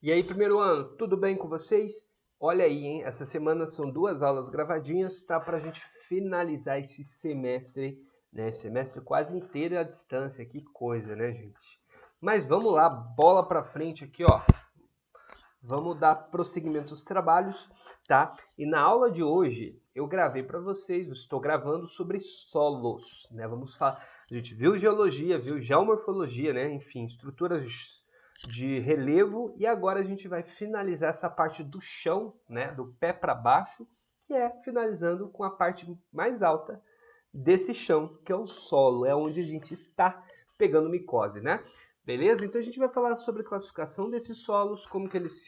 E aí, primeiro ano, tudo bem com vocês? Olha aí, hein? Essa semana são 2 aulas gravadinhas, tá? Pra gente finalizar esse semestre, né? Semestre quase inteiro à distância, que coisa, né, gente? Mas vamos lá, bola pra frente aqui, ó. Vamos dar prosseguimento aos trabalhos, tá? E na aula de hoje, eu gravei para vocês, eu estou gravando sobre solos, né? Vamos falar, a gente viu geologia, viu geomorfologia, né? Enfim, estruturas de relevo, e agora a gente vai finalizar essa parte do chão, né? Do pé para baixo, que é finalizando com a parte mais alta desse chão, que é o solo, é onde a gente está pegando micose, né? Beleza? Então a gente vai falar sobre a classificação desses solos, como que eles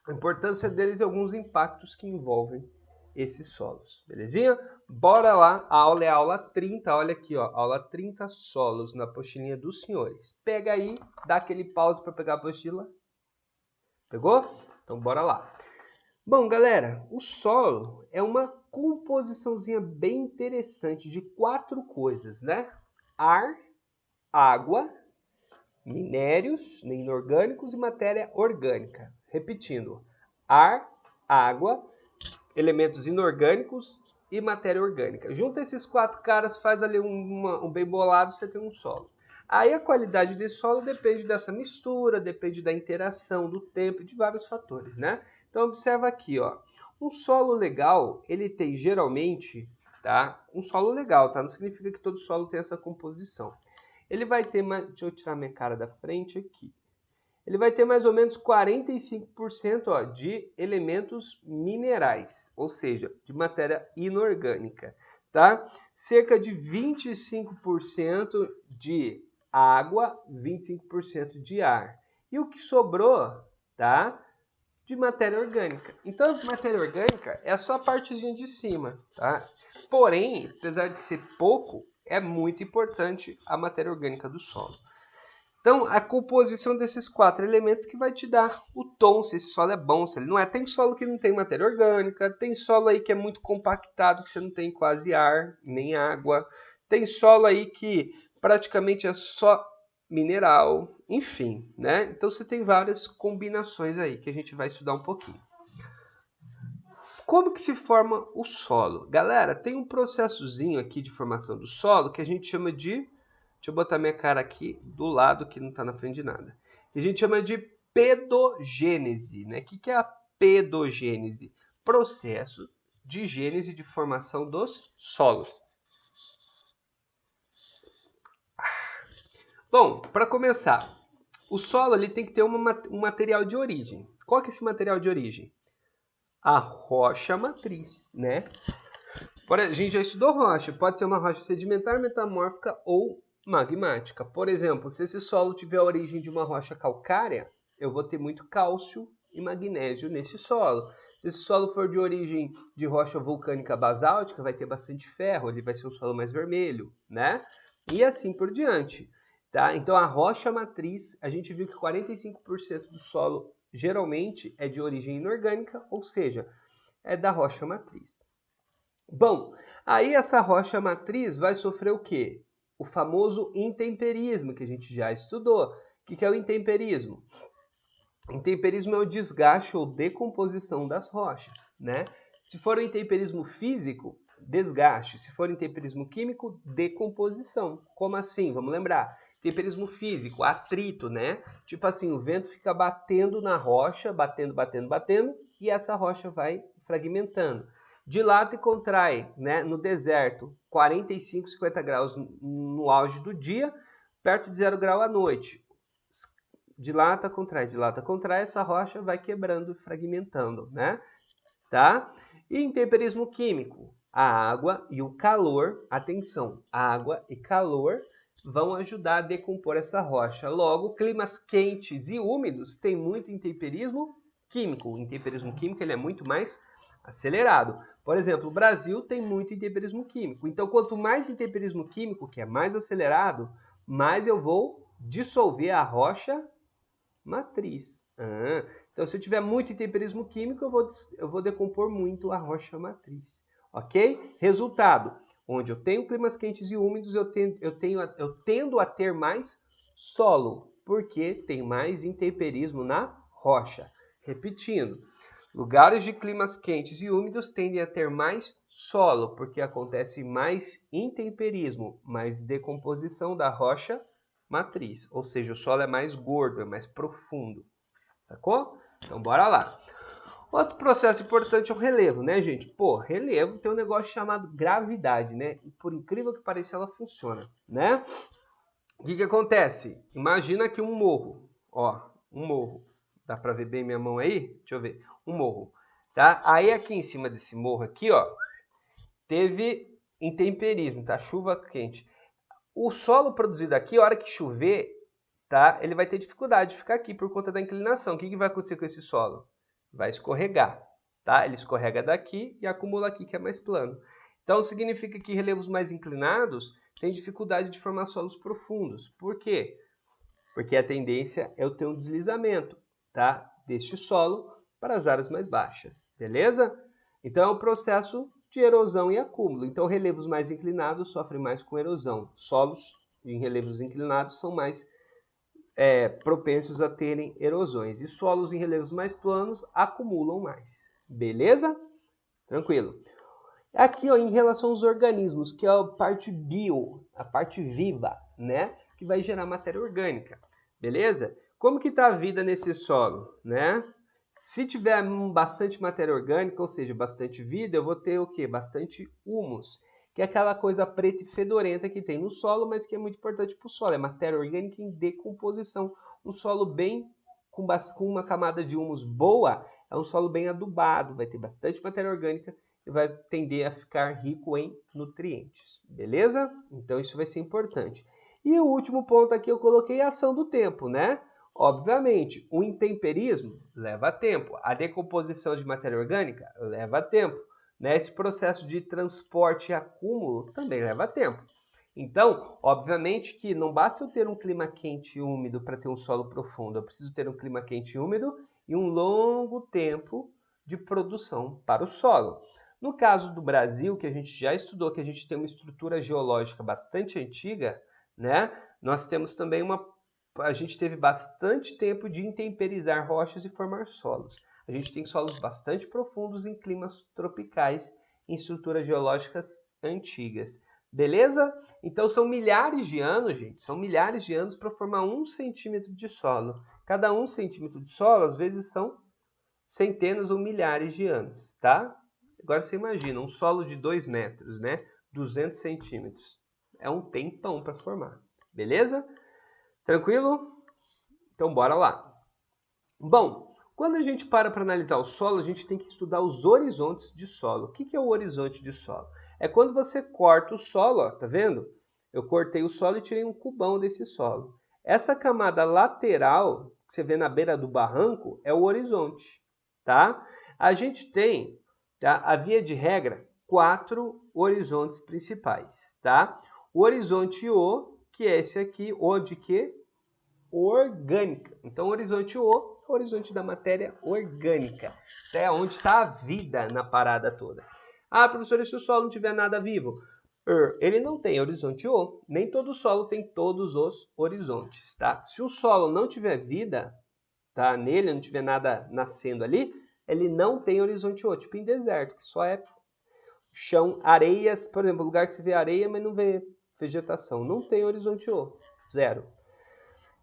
a importância deles e alguns impactos que envolvem esses solos. Belezinha? Bora lá, a aula é a aula 30, olha aqui, ó, aula 30, solos, na apostilinha dos senhores. Pega aí, dá aquele pause para pegar a apostila. Pegou? Então bora lá. Bom, galera, o solo é uma composiçãozinha bem interessante de 4 coisas, né? Ar, água, minérios inorgânicos e matéria orgânica. Repetindo, ar, água, elementos inorgânicos e matéria orgânica. Junta esses 4 caras, faz ali um bem bolado, você tem um solo. Aí a qualidade desse solo depende dessa mistura, depende da interação, do tempo, de vários fatores, né? Então observa aqui, ó. Um solo legal, ele tem geralmente, tá? Um solo legal, tá? Não significa que todo solo tem essa composição. Ele vai ter, deixa eu tirar minha cara da frente aqui. Ele vai ter mais ou menos 45% ó, de elementos minerais, ou seja, de matéria inorgânica, tá? Cerca de 25% de água, 25% de ar. E o que sobrou, tá? De matéria orgânica. Então, matéria orgânica é só a partezinha de cima, tá? Porém, apesar de ser pouco, é muito importante a matéria orgânica do solo. Então, a composição desses 4 elementos que vai te dar o tom, se esse solo é bom, se ele não é. Tem solo que não tem matéria orgânica, tem solo aí que é muito compactado, que você não tem quase ar, nem água. Tem solo aí que praticamente é só mineral, enfim, né? Então, você tem várias combinações aí que a gente vai estudar um pouquinho. Como que se forma o solo? Galera, tem um processozinho aqui de formação do solo que a gente chama de... Deixa eu botar minha cara aqui do lado que não está na frente de nada. Que a gente chama de pedogênese, né? O que é a pedogênese? Processo de gênese de formação dos solos. Bom, para começar, o solo ele tem que ter um material de origem. Qual que é esse material de origem? A rocha matriz, né? A gente já estudou rocha. Pode ser uma rocha sedimentar, metamórfica ou magmática. Por exemplo, se esse solo tiver a origem de uma rocha calcária, eu vou ter muito cálcio e magnésio nesse solo. Se esse solo for de origem de rocha vulcânica basáltica, vai ter bastante ferro, ele vai ser um solo mais vermelho, né? E assim por diante, tá? Então a rocha matriz, a gente viu que 45% do solo geralmente é de origem inorgânica, ou seja, é da rocha matriz. Bom, aí essa rocha matriz vai sofrer o quê? O famoso intemperismo, que a gente já estudou. O que é o intemperismo? Intemperismo é o desgaste ou decomposição das rochas, né? Se for o intemperismo físico, desgaste. Se for intemperismo químico, decomposição. Como assim? Vamos lembrar. Intemperismo físico, atrito, né? Tipo assim, o vento fica batendo na rocha, batendo, e essa rocha vai fragmentando. Dilata e contrai, né? No deserto, 45, 50 graus no auge do dia, perto de 0 grau à noite. Dilata, contrai, essa rocha vai quebrando, fragmentando, né? Tá? E intemperismo químico, a água e o calor, atenção, água e calor vão ajudar a decompor essa rocha. Logo, climas quentes e úmidos têm muito intemperismo químico. O intemperismo químico ele é muito mais acelerado. Por exemplo, o Brasil tem muito intemperismo químico. Então, quanto mais intemperismo químico, que é mais acelerado, mais eu vou dissolver a rocha matriz. Então, se eu tiver muito intemperismo químico, eu vou decompor muito a rocha matriz. Ok? Resultado, onde eu tenho climas quentes e úmidos, eu tendo a ter mais solo. porque tem mais intemperismo na rocha. Repetindo, lugares de climas quentes e úmidos tendem a ter mais solo, porque acontece mais intemperismo, mais decomposição da rocha matriz. Ou seja, o solo é mais gordo, é mais profundo. Sacou? Então, bora lá. Outro processo importante é o relevo, né, gente? Pô, relevo tem um negócio chamado gravidade, né? E por incrível que pareça, ela funciona, né? O que acontece? Imagina aqui um morro, ó, um morro. Dá pra ver bem minha mão aí? Deixa eu ver. Um morro, tá? Aí aqui em cima desse morro aqui, ó, teve intemperismo, tá? Chuva quente. O solo produzido aqui, a hora que chover, tá? Ele vai ter dificuldade de ficar aqui por conta da inclinação. O que vai acontecer com esse solo? Vai escorregar, tá? Ele escorrega daqui e acumula aqui, que é mais plano. Então, significa que relevos mais inclinados têm dificuldade de formar solos profundos. Por quê? Porque a tendência é eu ter um deslizamento, tá? Deste solo para as áreas mais baixas, beleza? Então, é um processo de erosão e acúmulo. Então, relevos mais inclinados sofrem mais com erosão. Solos em relevos inclinados são mais propensos a terem erosões. E solos em relevos mais planos acumulam mais. Beleza? Tranquilo. Aqui, ó, em relação aos organismos, que é a parte bio, a parte viva, né? Que vai gerar matéria orgânica. Beleza? Como que está a vida nesse solo, né? Se tiver bastante matéria orgânica, ou seja, bastante vida, eu vou ter o quê? Bastante humus, que é aquela coisa preta e fedorenta que tem no solo, mas que é muito importante para o solo. É matéria orgânica em decomposição. Um solo bem com uma camada de humus boa é um solo bem adubado, vai ter bastante matéria orgânica e vai tender a ficar rico em nutrientes. Beleza? Então isso vai ser importante. E o último ponto aqui eu coloquei a ação do tempo, né? Obviamente, o intemperismo leva tempo. A decomposição de matéria orgânica leva tempo. Né? Esse processo de transporte e acúmulo também leva tempo. Então, obviamente que não basta eu ter um clima quente e úmido para ter um solo profundo. Eu preciso ter um clima quente e úmido e um longo tempo de produção para o solo. No caso do Brasil, que a gente já estudou, que a gente tem uma estrutura geológica bastante antiga, né? Nós temos também a gente teve bastante tempo de intemperizar rochas e formar solos. A gente tem solos bastante profundos em climas tropicais, em estruturas geológicas antigas. Beleza? Então são milhares de anos, gente, são milhares de anos para formar 1 centímetro de solo. Cada 1 centímetro de solo, às vezes, são centenas ou milhares de anos, tá? Agora você imagina, um solo de 2 metros, né? 200 centímetros. É um tempão para formar. Beleza? Tranquilo? Então, bora lá. Bom, quando a gente para analisar o solo, a gente tem que estudar os horizontes de solo. O que é o horizonte de solo? É quando você corta o solo, ó, tá vendo? Eu cortei o solo e tirei um cubão desse solo. Essa camada lateral, que você vê na beira do barranco, é o horizonte, tá? A gente tem, tá, a via de regra, 4 horizontes principais, tá? O horizonte O, que é esse aqui, O de quê? Orgânica. Então, o horizonte O é o horizonte da matéria orgânica. É onde está a vida na parada toda. Ah, professor, e se o solo não tiver nada vivo? Ele não tem horizonte O. Nem todo solo tem todos os horizontes, tá? Se o solo não tiver vida, tá, nele, não tiver nada nascendo ali, ele não tem horizonte O. Tipo em deserto, que só é chão, areias, por exemplo, lugar que você vê areia, mas não vê vegetação. Não tem horizonte O. Zero.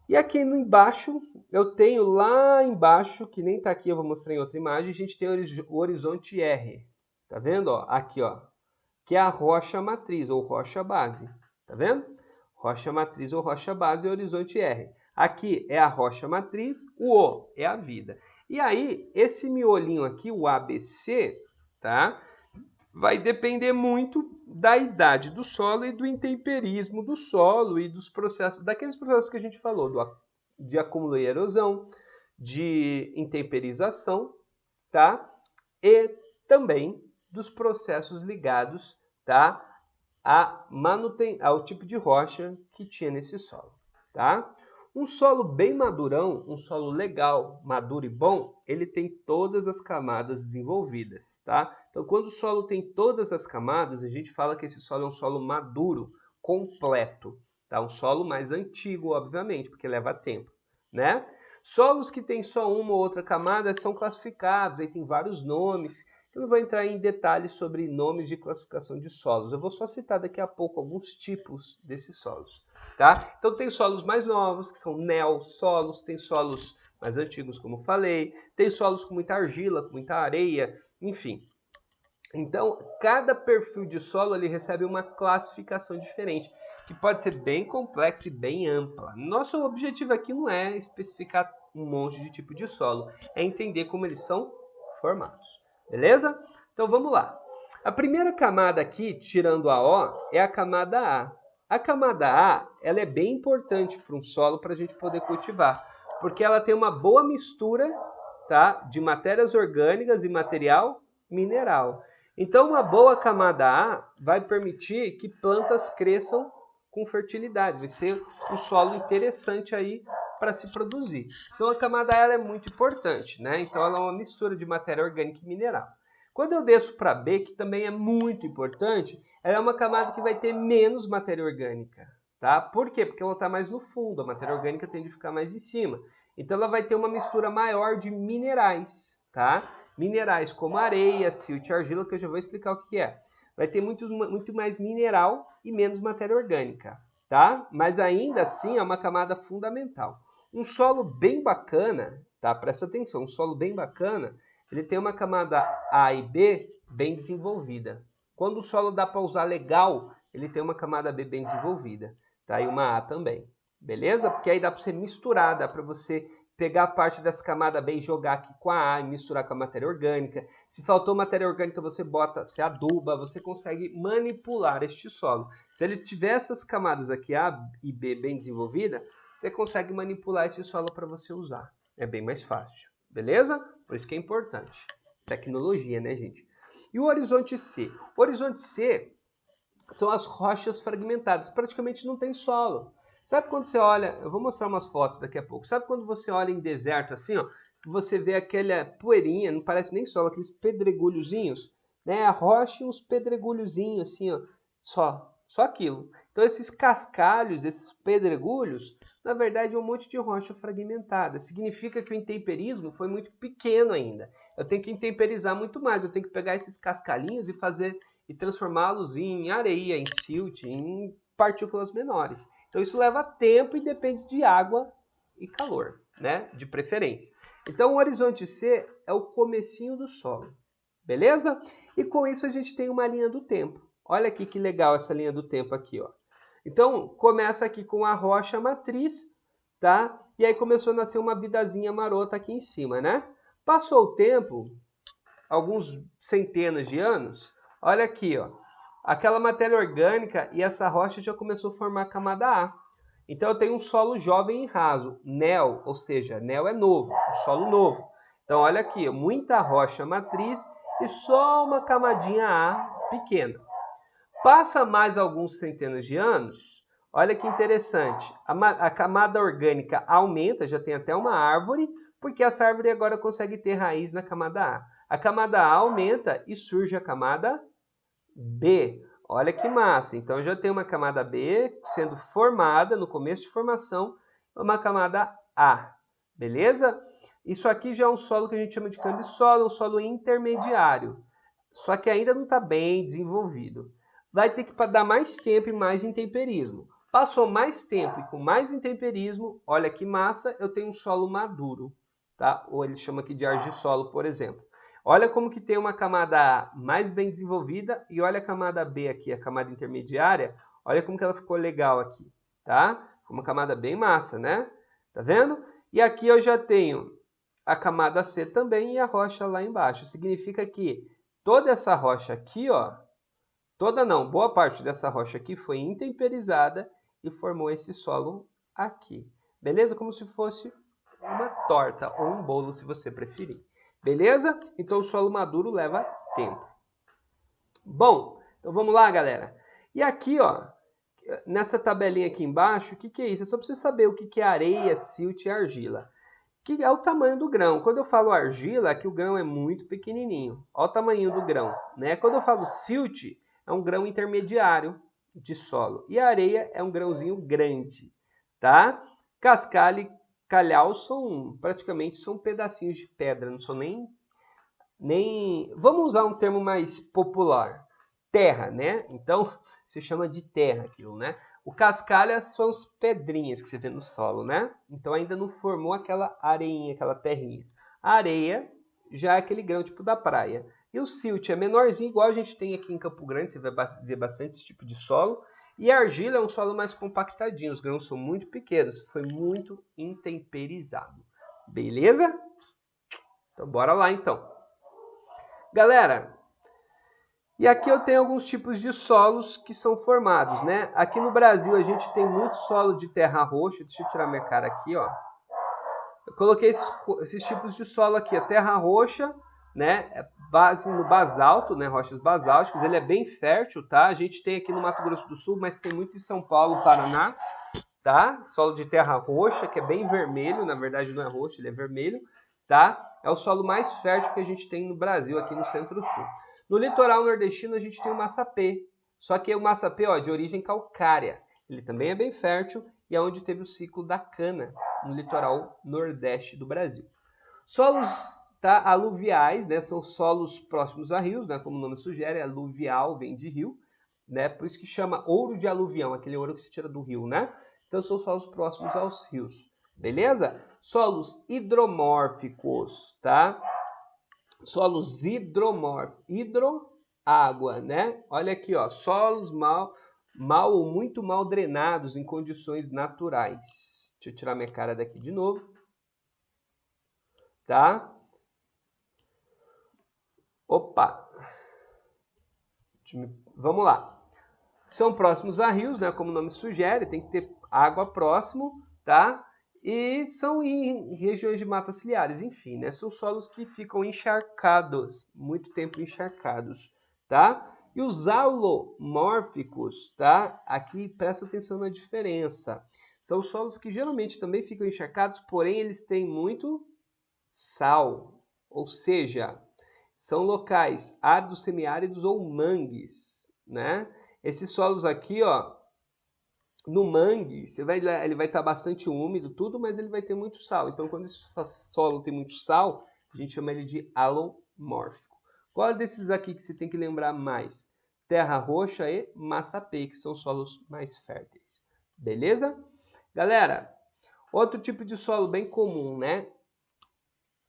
E aqui embaixo, eu tenho lá embaixo, que nem está aqui, eu vou mostrar em outra imagem, a gente tem o horizonte R. Tá vendo? Ó, aqui, ó, que é a rocha matriz ou rocha base. Tá vendo? Rocha matriz ou rocha base é o horizonte R. Aqui é a rocha matriz, o O é a vida. E aí, esse miolinho aqui, o ABC, tá? Vai depender muito da idade do solo e do intemperismo do solo e dos processos, daqueles processos que a gente falou, de acúmulo e erosão, de intemperização, tá? E também dos processos ligados, tá, ao tipo de rocha que tinha nesse solo, tá? Um solo bem madurão, um solo legal, maduro e bom, ele tem todas as camadas desenvolvidas, tá? Então, quando o solo tem todas as camadas, a gente fala que esse solo é um solo maduro, completo, tá? Um solo mais antigo, obviamente, porque leva tempo. né? Solos que têm só uma ou outra camada são classificados, aí tem vários nomes. Eu não vou entrar em detalhes sobre nomes de classificação de solos. Eu vou só citar daqui a pouco alguns tipos desses solos, tá? Então tem solos mais novos, que são neossolos, tem solos mais antigos, como falei, tem solos com muita argila, com muita areia, enfim. Então, cada perfil de solo ele recebe uma classificação diferente, que pode ser bem complexa e bem ampla. Nosso objetivo aqui não é especificar um monte de tipo de solo, é entender como eles são formados. Beleza? Então vamos lá. A primeira camada aqui, tirando a O, é a camada A. A camada A ela é bem importante para um solo para a gente poder cultivar, porque ela tem uma boa mistura, tá, de matérias orgânicas e material mineral. Então, uma boa camada A vai permitir que plantas cresçam com fertilidade. Vai ser um solo interessante aí para se produzir. Então, a camada A ela é muito importante, né? Então, ela é uma mistura de matéria orgânica e mineral. Quando eu desço para B, que também é muito importante, ela é uma camada que vai ter menos matéria orgânica, tá? Por quê? Porque ela está mais no fundo, a matéria orgânica tende a ficar mais em cima. Então, ela vai ter uma mistura maior de minerais, tá? Minerais como areia, silt e argila, que eu já vou explicar o que é. Vai ter muito mais mineral e menos matéria orgânica, tá? Mas ainda assim é uma camada fundamental. Um solo bem bacana, tá? Presta atenção, um solo bem bacana, ele tem uma camada A e B bem desenvolvida. Quando o solo dá para usar legal, ele tem uma camada B bem desenvolvida, tá? E uma A também, beleza? Porque aí dá para você misturar, dá para você pegar a parte dessa camada B e jogar aqui com a A e misturar com a matéria orgânica. Se faltou matéria orgânica, você bota, você aduba, você consegue manipular este solo. Se ele tiver essas camadas aqui, A e B, bem desenvolvidas, você consegue manipular esse solo para você usar. É bem mais fácil, beleza? Por isso que é importante. Tecnologia, né, gente? E o horizonte C? O horizonte C são as rochas fragmentadas. Praticamente não tem solo. Sabe quando você olha, eu vou mostrar umas fotos daqui a pouco. Sabe quando você olha em deserto assim, ó, que você vê aquela poeirinha, não parece nem solo, aqueles pedregulhozinhos, né? A rocha e uns pedregulhozinhos assim, ó, só aquilo. Então esses cascalhos, esses pedregulhos, na verdade é um monte de rocha fragmentada. Significa que o intemperismo foi muito pequeno ainda. Eu tenho que intemperizar muito mais, eu tenho que pegar esses cascalhinhos e transformá-los em areia, em silt, em partículas menores. Então isso leva tempo e depende de água e calor, né? De preferência. Então o horizonte C é o comecinho do solo, beleza? E com isso a gente tem uma linha do tempo. Olha aqui que legal essa linha do tempo aqui, ó. Então começa aqui com a rocha matriz, tá? E aí começou a nascer uma vidazinha marota aqui em cima, né? Passou o tempo, alguns centenas de anos, olha aqui, ó. Aquela matéria orgânica e essa rocha já começou a formar a camada A. Então eu tenho um solo jovem e raso, neo, ou seja, neo é novo, um solo novo. Então olha aqui, muita rocha matriz e só uma camadinha A pequena. Passa mais alguns centenas de anos, olha que interessante, a camada orgânica aumenta, já tem até uma árvore, porque essa árvore agora consegue ter raiz na camada A. A camada A aumenta e surge a camada B. Olha que massa. Então já tem uma camada B sendo formada no começo de formação, uma camada A. Beleza? Isso aqui já é um solo que a gente chama de cambissolo, um solo intermediário. Só que ainda não está bem desenvolvido. Vai ter que dar mais tempo e mais intemperismo. Passou mais tempo e com mais intemperismo, olha que massa, eu tenho um solo maduro. Tá? Ou ele chama aqui de argissolo, por exemplo. Olha como que tem uma camada A mais bem desenvolvida e olha a camada B aqui, a camada intermediária. Olha como que ela ficou legal aqui, tá? Uma camada bem massa, né? Tá vendo? E aqui eu já tenho a camada C também e a rocha lá embaixo. Significa que toda essa rocha aqui, ó, toda não, boa parte dessa rocha aqui foi intemperizada e formou esse solo aqui. Beleza? Como se fosse uma torta ou um bolo, se você preferir. Beleza? Então o solo maduro leva tempo. Bom, então vamos lá, galera. E aqui, ó, nessa tabelinha aqui embaixo, o que que é isso? É só para você saber o que que é areia, silt e argila. Que é o tamanho do grão. Quando eu falo argila, aqui o grão é muito pequenininho. Olha o tamanho do grão, né? Quando eu falo silt, é um grão intermediário de solo. E a areia é um grãozinho grande, tá? Cascalho calhaus praticamente são pedacinhos de pedra, não são vamos usar um termo mais popular, terra, né? Então, se chama de terra aquilo, né? O cascalho são as pedrinhas que você vê no solo, né? Então ainda não formou aquela areinha, aquela terrinha. A areia já é aquele grão tipo da praia. E o silt é menorzinho, igual a gente tem aqui em Campo Grande, você vai ver bastante esse tipo de solo. E a argila é um solo mais compactadinho, os grãos são muito pequenos, foi muito intemperizado. Beleza? Então bora lá então. Galera, e aqui eu tenho alguns tipos de solos que são formados, né? Aqui no Brasil a gente tem muito solo de terra roxa. Deixa eu tirar minha cara aqui, ó. Eu coloquei esses tipos de solo aqui. A terra roxa, né? É base no basalto, né? Rochas basálticas. Ele é bem fértil, tá? A gente tem aqui no Mato Grosso do Sul, mas tem muito em São Paulo, Paraná, tá? Solo de terra roxa, que é bem vermelho. Na verdade não é roxo, ele é vermelho, tá? É o solo mais fértil que a gente tem no Brasil, aqui no Centro-Sul. No litoral nordestino a gente tem o massapê, só que o massapê é de origem calcária. Ele também é bem fértil e é onde teve o ciclo da cana, no litoral nordeste do Brasil. Solos aluviais, né, são solos próximos a rios, né, como o nome sugere, aluvial vem de rio, né, por isso que chama ouro de aluvião, aquele ouro que se tira do rio, né? Então são solos próximos aos rios, beleza? Solos hidromórficos, tá? Solos hidromórficos, água, né? Olha aqui, ó, solos mal ou muito mal drenados em condições naturais. Deixa eu tirar minha cara daqui de novo, tá? Opa! Vamos lá. São próximos a rios, né? Como o nome sugere, tem que ter água próximo, tá? E são em regiões de matas ciliares, enfim, né? São solos que ficam encharcados, muito tempo encharcados, tá? E os alomórficos, tá? Aqui presta atenção na diferença. São solos que geralmente também ficam encharcados, porém eles têm muito sal, ou seja, são locais áridos, semiáridos ou mangues, né? Esses solos aqui, ó, no mangue, ele vai estar bastante úmido, tudo, mas ele vai ter muito sal. Então, quando esse solo tem muito sal, a gente chama ele de alomórfico. Qual desses aqui que você tem que lembrar mais? Terra roxa e massapê, que são solos mais férteis. Beleza? Galera, outro tipo de solo bem comum, né?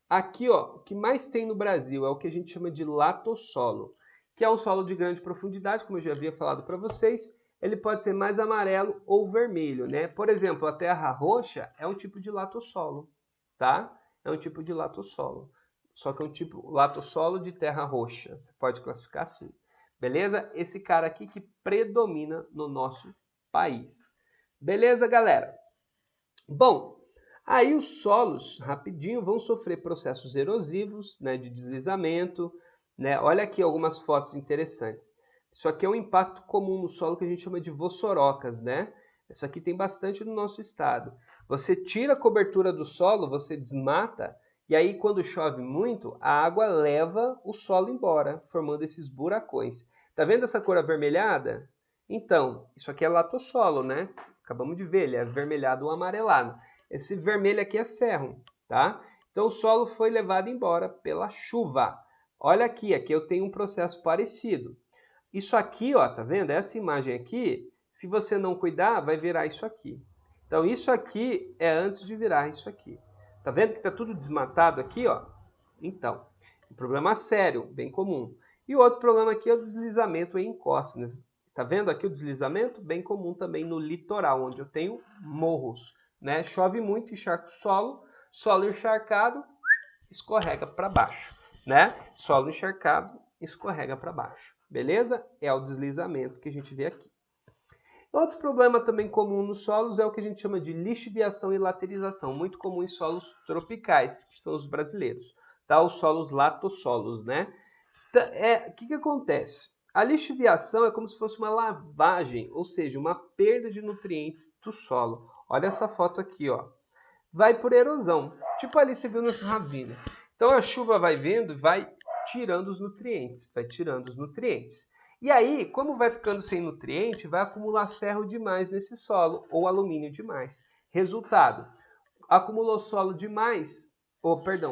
Aqui, ó, o que mais tem no Brasil é o que a gente chama de latossolo, que é um solo de grande profundidade, como eu já havia falado para vocês. Ele pode ser mais amarelo ou vermelho, né? Por exemplo, a terra roxa é um tipo de latossolo, tá? É um tipo de latossolo. Só que é um tipo latossolo de terra roxa. Você pode classificar assim. Beleza? Esse cara aqui que predomina no nosso país. Beleza, galera? Bom, aí os solos, rapidinho, vão sofrer processos erosivos, né, de deslizamento, né? Olha aqui algumas fotos interessantes. Isso aqui é um impacto comum no solo que a gente chama de vossorocas, né? Isso aqui tem bastante no nosso estado. Você tira a cobertura do solo, você desmata, e aí quando chove muito, a água leva o solo embora, formando esses buracões. Tá vendo essa cor avermelhada? Então, isso aqui é latossolo, né? Acabamos de ver, ele é avermelhado ou amarelado. Esse vermelho aqui é ferro, tá? Então o solo foi levado embora pela chuva. Olha aqui eu tenho um processo parecido. Isso aqui, ó, tá vendo? Essa imagem aqui, se você não cuidar, vai virar isso aqui. Então isso aqui é antes de virar isso aqui. Tá vendo que tá tudo desmatado aqui, ó? Então, um problema sério, bem comum. E o outro problema aqui é o deslizamento em encostas. Tá vendo aqui o deslizamento? Bem comum também no litoral, onde eu tenho morros, né? Chove muito, encharca o solo encharcado, escorrega para baixo, né? Solo encharcado, escorrega para baixo, beleza? É o deslizamento que a gente vê aqui. Outro problema também comum nos solos é o que a gente chama de lixiviação e laterização, muito comum em solos tropicais, que são os brasileiros, tá? Os solos latossolos, né? O que acontece? A lixiviação é como se fosse uma lavagem, ou seja, uma perda de nutrientes do solo. Olha essa foto aqui, ó. Vai por erosão, tipo ali você viu nas ravinas. Então a chuva vai vindo e vai tirando os nutrientes, E aí, como vai ficando sem nutriente, vai acumular ferro demais nesse solo ou alumínio demais. Resultado, Acumulou solo demais,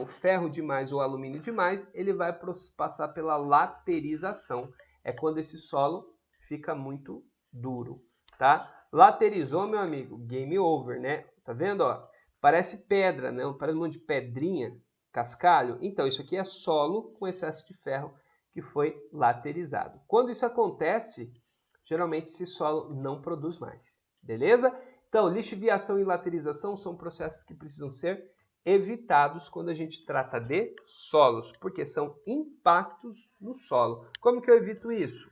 ferro demais ou alumínio demais, ele vai passar pela laterização. É quando esse solo fica muito duro, tá? Laterizou, meu amigo, game over, né? Tá vendo, ó? Parece pedra, né? Parece um monte de pedrinha, cascalho. Então, isso aqui é solo com excesso de ferro que foi laterizado. Quando isso acontece, geralmente esse solo não produz mais, beleza? Então, lixiviação e laterização são processos que precisam ser evitados quando a gente trata de solos, porque são impactos no solo. Como que eu evito isso?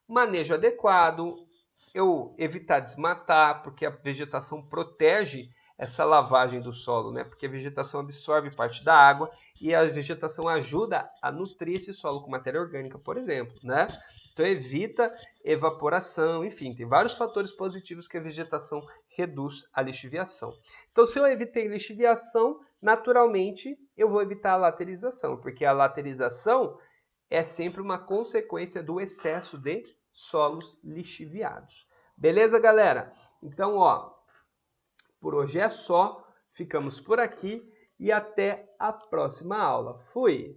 Manejo adequado, eu evitar desmatar, porque a vegetação protege essa lavagem do solo, né? Porque a vegetação absorve parte da água e a vegetação ajuda a nutrir esse solo com matéria orgânica, por exemplo, né? Então evita evaporação, enfim, tem vários fatores positivos que a vegetação reduz a lixiviação. Então, se eu evitei lixiviação, naturalmente eu vou evitar a laterização, porque a laterização é sempre uma consequência do excesso de solos lixiviados. Beleza, galera? Então, ó, por hoje é só. Ficamos por aqui e até a próxima aula. Fui!